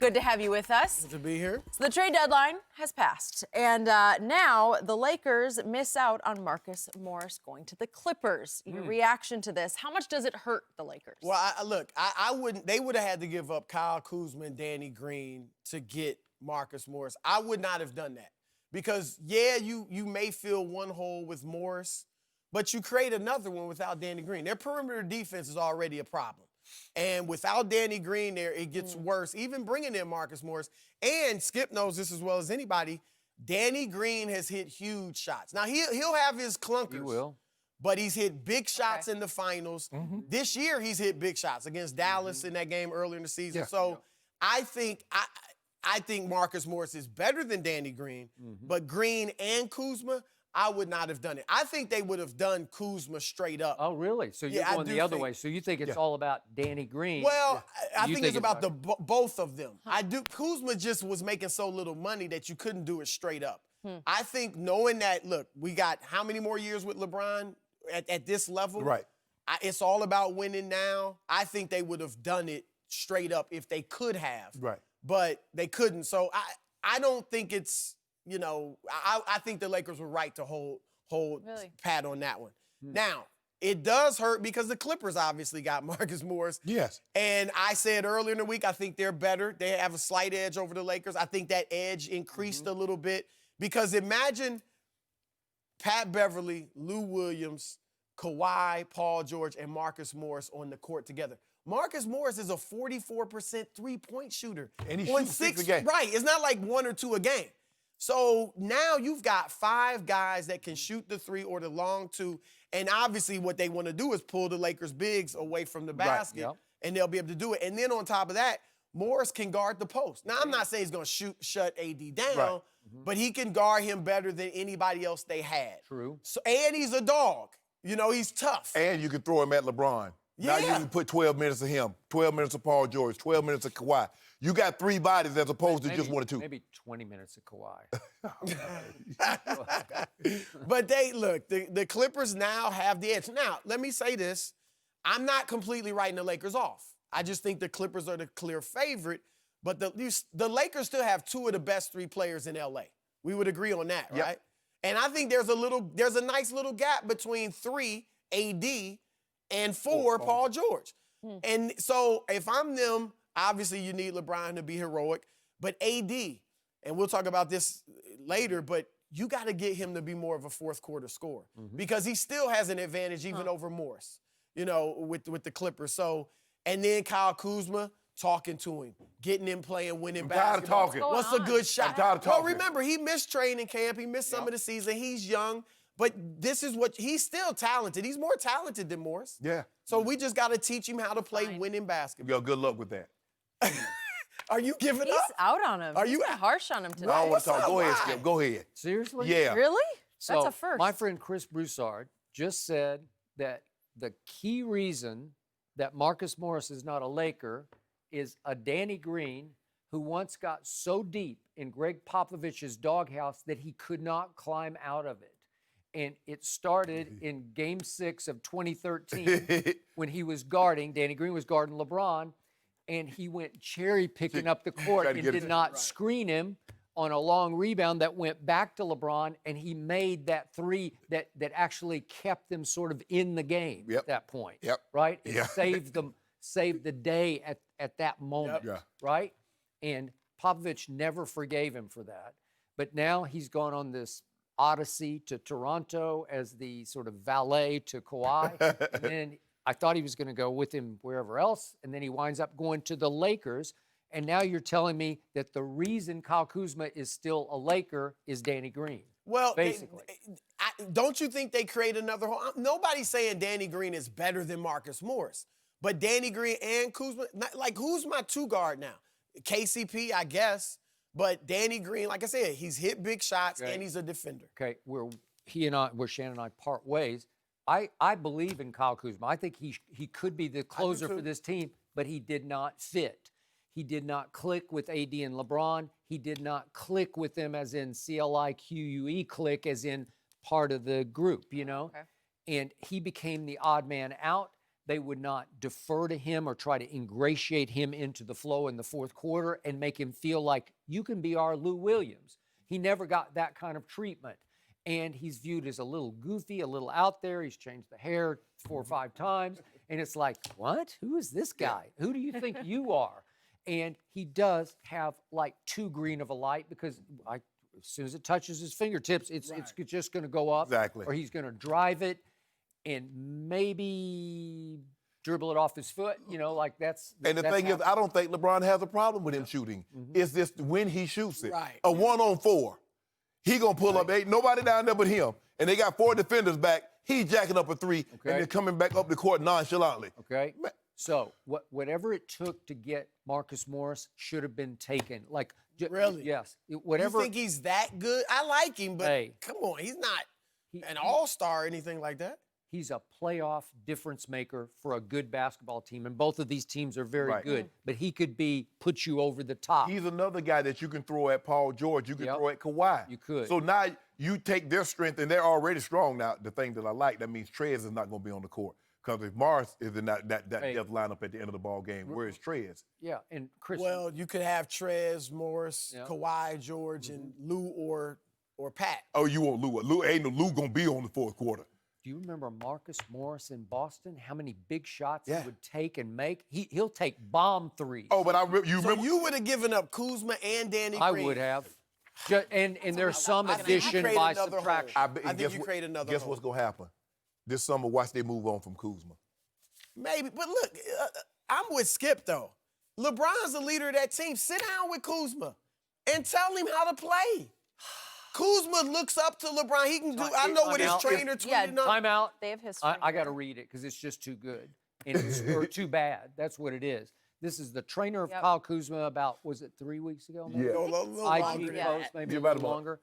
Good to have you with us. Good to be here. So the trade deadline has passed, and now the Lakers miss out on Marcus Morris going to the Clippers. Your reaction to this? How much does it hurt the Lakers? Well, I wouldn't. They would have had to give up Kyle Kuzma and Danny Green to get Marcus Morris. I would not have done that because you may fill one hole with Morris, but you create another one without Danny Green. Their perimeter defense is already a problem. And without Danny Green there, it gets worse. Even bringing in Marcus Morris. And Skip knows this as well as anybody. Danny Green has hit huge shots. Now, he'll have his clunkers. He will. But he's hit big shots in the finals. This year, he's hit big shots against Dallas in that game earlier in the season. So I think Marcus Morris is better than Danny Green. But Green and Kuzma, I would not have done it. I think they would have done Kuzma straight up. Oh, really? So you're going the other way. So you think it's all about Danny Green? Well, I think it's about both of them. Kuzma just was making so little money that you couldn't do it straight up. I think knowing that, look, we got how many more years with LeBron at this level? Right. It's all about winning now. I think they would have done it straight up if they could have. Right. But they couldn't. So I don't think it's, you know, I think the Lakers were right to hold pat on that one. Now, it does hurt because the Clippers obviously got Marcus Morris. Yes. And I said earlier in the week, I think they're better. They have a slight edge over the Lakers. I think that edge increased a little bit because imagine Pat Beverly, Lou Williams, Kawhi, Paul George, and Marcus Morris on the court together. Marcus Morris is a 44% three-point shooter. And he shoots 6 a game. Right. It's not like 1 or 2 a game. So now you've got 5 guys that can shoot the 3 or the long 2. And obviously what they want to do is pull the Lakers bigs away from the basket. And they'll be able to do it. And then on top of that, Morris can guard the post. Now, I'm not saying he's going to shut AD down, but he can guard him better than anybody else they had. True. So, and he's a dog. You know, he's tough. And you can throw him at LeBron. Now you can put 12 minutes of him, 12 minutes of Paul George, 12 minutes of Kawhi. You got 3 bodies as opposed to just 1 or 2. Maybe 20 minutes of Kawhi. But the Clippers now have the edge. Now, let me say this. I'm not completely writing the Lakers off. I just think the Clippers are the clear favorite. But the Lakers still have 2 of the best 3 players in L.A. We would agree on that, right? And I think there's a nice little gap between 3, AD, and 4, Paul George. And so if I'm them, obviously you need LeBron to be heroic, but AD, and we'll talk about this later, but you got to get him to be more of a fourth quarter scorer because he still has an advantage even over Morris, you know, with the Clippers. So, and then Kyle Kuzma talking to him, getting him playing, winning basketball. I'm tired of talking. What's a good shot? I'm tired of talking. Well, remember, he missed training camp. He missed some of the season. He's young. But this is he's still talented. He's more talented than Morris. Yeah. So we just got to teach him how to play winning basketball. Yo, good luck with that. Are you giving up? He's out on him. Are you harsh on him today? No, I want to talk. Go ahead, Skip. Go ahead. Seriously? Yeah. Really? So that's a first. My friend Chris Broussard just said that the key reason that Marcus Morris is not a Laker is a Danny Green who once got so deep in Greg Popovich's doghouse that he could not climb out of it. And it started in Game 6 of 2013 when he was guarding, Danny Green was guarding LeBron, and he went cherry-picking up the court and did not screen him on a long rebound that went back to LeBron, and he made that 3 that actually kept them sort of in the game at that point, right? It saved the day at that moment, right? And Popovich never forgave him for that. But now he's gone on this odyssey to Toronto as the sort of valet to Kawhi. And then I thought he was going to go with him wherever else. And then he winds up going to the Lakers. And now you're telling me that the reason Kyle Kuzma is still a Laker is Danny Green. Well, basically. Don't you think they create another hole? Nobody's saying Danny Green is better than Marcus Morris. But Danny Green and Kuzma, like who's my 2 guard now? KCP, I guess. But Danny Green, like I said, he's hit big shots and he's a defender. Okay, where Shannon and I part ways. I believe in Kyle Kuzma. I think he could be the closer for this team, but he did not fit. He did not click with AD and LeBron. He did not click with them as in CLIQUE click, as in part of the group, you know? Okay. And he became the odd man out. they would not defer to him or try to ingratiate him into the flow in the fourth quarter and make him feel like you can be our Lou Williams. He never got that kind of treatment. And he's viewed as a little goofy, a little out there. He's changed the hair 4 or 5 times. And it's like, what? Who is this guy? Who do you think you are? And he does have like too green of a light because as soon as it touches his fingertips, it's just going to go up. Exactly. Or he's going to drive it and maybe dribble it off his foot. You know, like that's. And the thing is, I don't think LeBron has a problem with him shooting. It's just when he shoots it. Right. A 1-on-4. He gonna pull up. Ain't nobody down there but him. And they got 4 defenders back. He's jacking up a 3 and then coming back up the court nonchalantly. Okay. So whatever it took to get Marcus Morris should have been taken. Like Really? Yes. Whatever. You think he's that good? I like him, but Hey. come on, he's not an all-star or anything like that. He's a playoff difference maker for a good basketball team, and both of these teams are very good. But he could put you over the top. He's another guy that you can throw at Paul George. You can throw at Kawhi. You could. So now you take their strength, and they're already strong now. The thing that I like, that means Trez is not going to be on the court. Because if Morris is in that death lineup at the end of the ball game, where is Trez? Yeah, and Chris. Well, you could have Trez, Morris, Kawhi, George, and Lou or Pat. Oh, you want Lou? Lou ain't no Lou going to be on the fourth quarter. Do you remember Marcus Morris in Boston? How many big shots he would take and make? He'll take bomb threes. Oh, but you So remember? you would have given up Kuzma and Danny Green. I would have. And there's some addition by subtraction. I think you create another Guess hole. what's going to happen? This summer, watch they move on from Kuzma. Maybe, but look, I'm with Skip, though. LeBron's the leader of that team. Sit down with Kuzma and tell him how to play. Kuzma looks up to LeBron. He can do. I know what his trainer tweeted up. Time out. They have history. I got to read it because it's just too good. And it's, or too bad. That's what it is. This is the trainer of Kyle Kuzma about, was it 3 weeks ago? Maybe? Yeah. A little longer. IG post, maybe a about little a month. longer.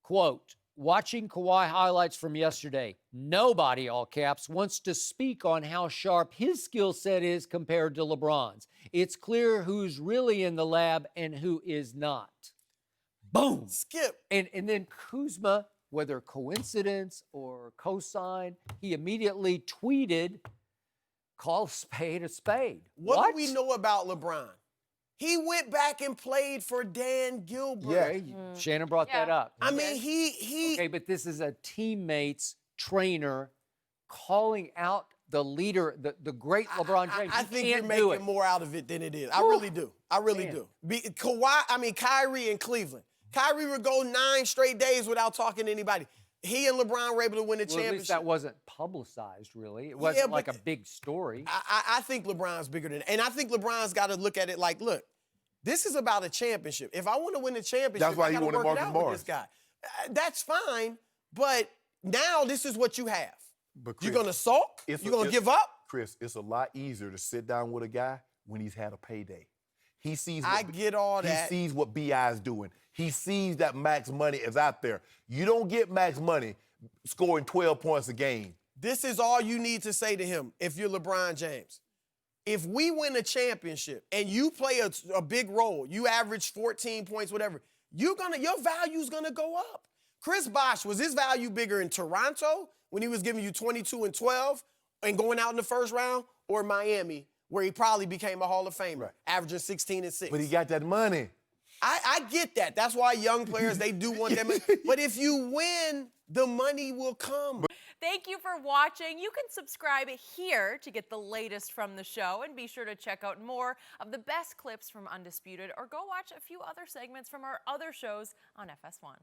Quote, watching Kawhi highlights from yesterday, nobody, all caps, wants to speak on how sharp his skill set is compared to LeBron's. It's clear who's really in the lab and who is not. Boom. Skip. And then Kuzma, whether coincidence or cosign, he immediately tweeted, call a spade a spade. What do we know about LeBron? He went back and played for Dan Gilbert. Okay, Shannon brought that up. I mean, he. Okay, but this is a teammate's trainer calling out the leader, the great LeBron James. I think you're making more out of it than it is. I really do. I really do. Kyrie in Cleveland. Kyrie would go 9 straight days without talking to anybody. He and LeBron were able to win the championship. At least that wasn't publicized, really. It wasn't like a big story. I think LeBron's bigger than that. And I think LeBron's got to look at it like, look, this is about a championship. If I want to win the championship, That's why I he got to wanted work it Marcus out Morris. with this guy. That's fine, but now this is what you have. But You're Chris, going to sulk? You're going to give up? Chris, it's a lot easier to sit down with a guy when he's had a payday. He sees. I get all that. He sees what BI is doing. He sees that max money is out there. You don't get max money scoring 12 points a game. This is all you need to say to him if you're LeBron James. If we win a championship and you play a big role, you average 14 points, whatever, your value's gonna go up. Chris Bosh, was his value bigger in Toronto when he was giving you 22 and 12 and going out in the first round, or Miami, where he probably became a Hall of Famer, averaging 16 and 6? But he got that money. I get that. That's why young players, they do want that money. But if you win, the money will come. Thank you for watching. You can subscribe here to get the latest from the show, and be sure to check out more of the best clips from Undisputed, or go watch a few other segments from our other shows on FS1.